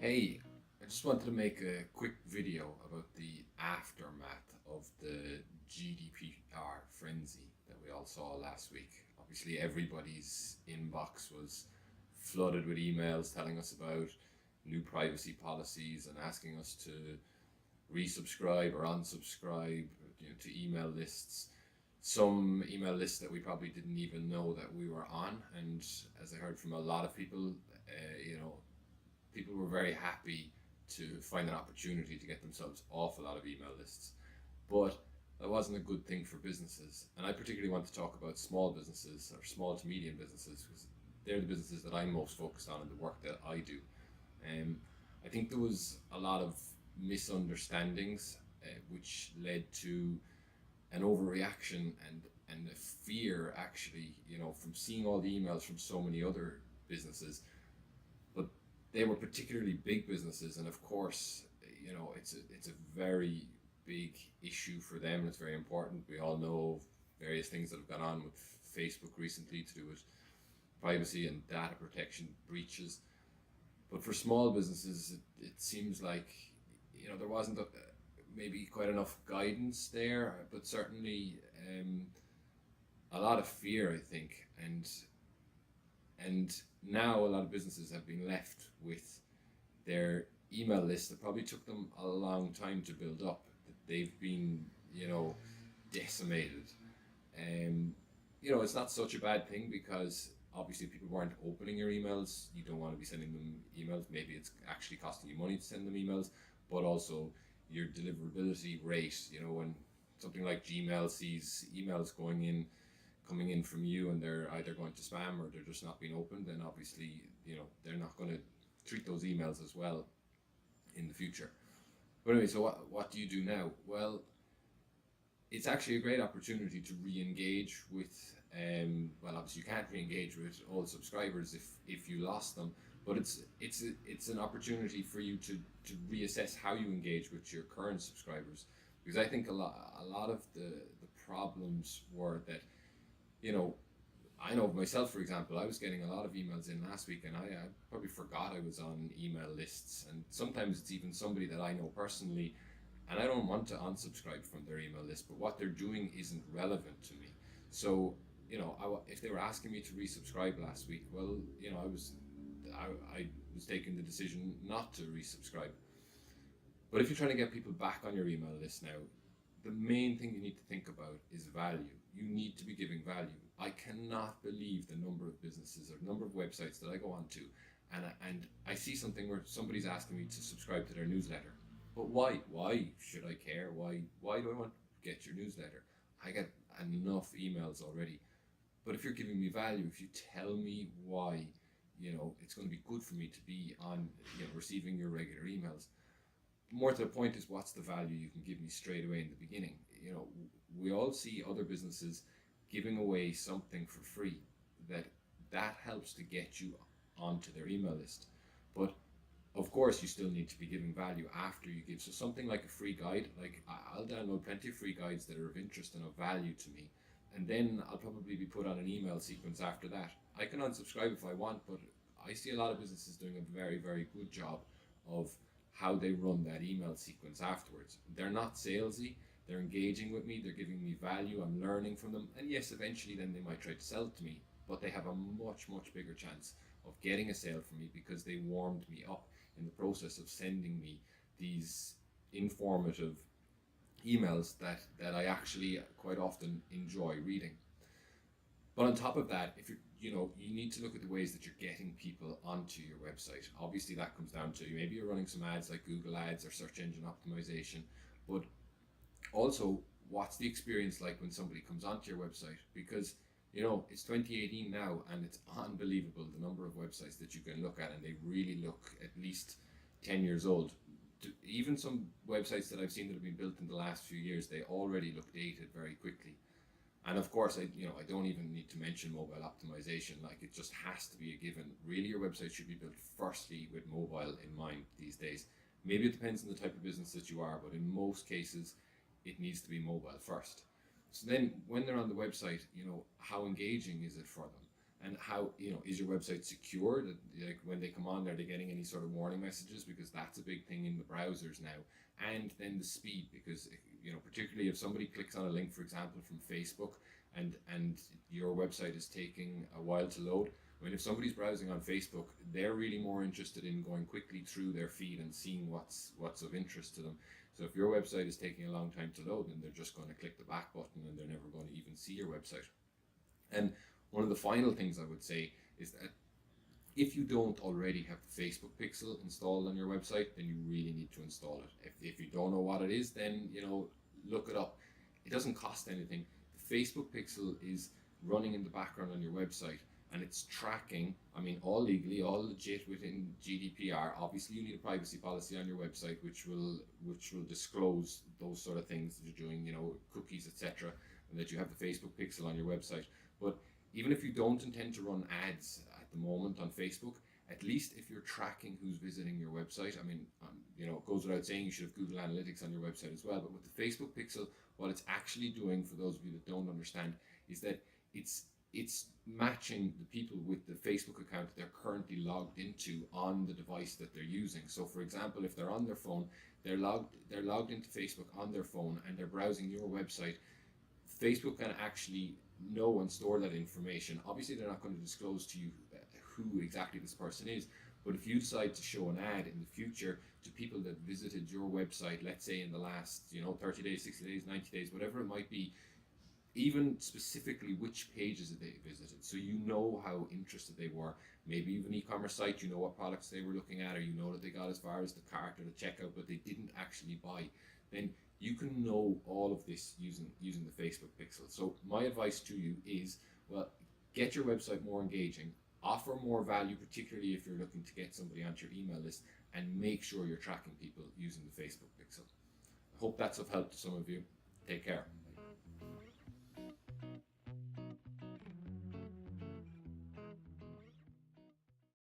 Hey, I just wanted to make a quick video about the aftermath of the GDPR frenzy that we all saw last week. Obviously, everybody's inbox was flooded with emails telling us about new privacy policies and asking us to resubscribe or unsubscribe, to email lists. Some email lists that we probably didn't even know that we were on, and as I heard from a lot of people, people were very happy to find an opportunity to get themselves off a lot of email lists. But that wasn't a good thing for businesses. And I particularly want to talk about small businesses or small to medium businesses because they're the businesses that I'm most focused on in the work that I do. Um, I think there was a lot of misunderstandings which led to an overreaction and a fear actually, from seeing all the emails from so many other businesses, but they were particularly big businesses, and of course, it's a very big issue for them. It's very important. We all know various things that have gone on with Facebook recently to do with privacy and data protection breaches. But for small businesses, it seems like there wasn't maybe quite enough guidance there, but certainly a lot of fear, I think, and now a lot of businesses have been left with their email list that probably took them a long time to build up. That they've been, decimated. Um, it's not such a bad thing because obviously people weren't opening your emails. You don't want to be sending them emails. Maybe it's actually costing you money to send them emails, but also your deliverability rate. When something like Gmail sees emails coming in from you and they're either going to spam or they're just not being opened, then obviously, they're not going to treat those emails as well in the future. But anyway, so what do you do now? Well, it's actually a great opportunity to re-engage with, well, obviously you can't re-engage with old subscribers if you lost them, but it's an opportunity for you to reassess how you engage with your current subscribers, because I think a lot of the problems were that, you know, I know myself, for example, I was getting a lot of emails in last week, and I probably forgot I was on email lists. And sometimes it's even somebody that I know personally, and I don't want to unsubscribe from their email list, but what they're doing isn't relevant to me. So, if they were asking me to resubscribe last week, well, I was taking the decision not to resubscribe. But if you're trying to get people back on your email list now, the main thing you need to think about is value. You need to be giving value. I cannot believe the number of businesses or the number of websites that I go on to, and I see something where somebody's asking me to subscribe to their newsletter. But why? Why should I care? Why do I want to get your newsletter? I get enough emails already. But if you're giving me value, if you tell me why, it's going to be good for me to be on, receiving your regular emails. More to the point is, what's the value you can give me straight away in the beginning? We all see other businesses giving away something for free that helps to get you onto their email list. But of course, you still need to be giving value after you give. So something like a free guide, like I'll download plenty of free guides that are of interest and of value to me, and then I'll probably be put on an email sequence after that. I can unsubscribe if I want, but I see a lot of businesses doing a very, very good job of how they run that email sequence afterwards. They're not salesy, they're engaging with me, they're giving me value, I'm learning from them, and yes, eventually then they might try to sell it to me, but they have a much, much bigger chance of getting a sale from me because they warmed me up in the process of sending me these informative emails that I actually quite often enjoy reading. But on top of that, if you need to look at the ways that you're getting people onto your website. Obviously, that comes down to maybe you're running some ads like Google Ads or search engine optimization, but also what's the experience like when somebody comes onto your website? Because it's 2018 now, and it's unbelievable the number of websites that you can look at, and they really look at least 10 years old. Even some websites that I've seen that have been built in the last few years, they already look dated very quickly. And of course, I don't even need to mention mobile optimization. Like, it just has to be a given. Really, your website should be built firstly with mobile in mind these days. Maybe it depends on the type of business that you are, but in most cases, it needs to be mobile first. So then, when they're on the website, how engaging is it for them? And how, is your website secure? That, like, when they come on, are they getting any sort of warning messages? Because that's a big thing in the browsers now. And then the speed, because particularly if somebody clicks on a link, for example, from Facebook, and your website is taking a while to load. I mean, if somebody's browsing on Facebook, they're really more interested in going quickly through their feed and seeing what's of interest to them. So if your website is taking a long time to load, then they're just going to click the back button and they're never going to even see your website. And one of the final things I would say is that if you don't already have the Facebook pixel installed on your website, then you really need to install it. If you don't know what it is, then look it up. It doesn't cost anything. The Facebook pixel is running in the background on your website, and it's tracking, all legally, all legit within GDPR. Obviously, you need a privacy policy on your website, which will disclose those sort of things that you're doing, cookies, etc., and that you have the Facebook pixel on your website. But even if you don't intend to run ads at the moment on Facebook, at least if you're tracking who's visiting your website, it goes without saying you should have Google Analytics on your website as well. But with the Facebook pixel, what it's actually doing, for those of you that don't understand, is that it's matching the people with the Facebook account that they're currently logged into on the device that they're using. So for example, if they're on their phone, they're logged into Facebook on their phone, and they're browsing your website, Facebook can actually know and store that information. Obviously, they're not going to disclose to you who exactly this person is, but if you decide to show an ad in the future to people that visited your website, let's say in the last 30 days, 60 days, 90 days, whatever it might be, even specifically which pages they visited, so you know how interested they were. Maybe even e-commerce site, what products they were looking at, or that they got as far as the cart or the checkout, but they didn't actually buy. Then you can know all of this using the Facebook pixel. So my advice to you is, well, get your website more engaging, offer more value, particularly if you're looking to get somebody onto your email list, and make sure you're tracking people using the Facebook pixel. I hope that's of help to some of you. Take care.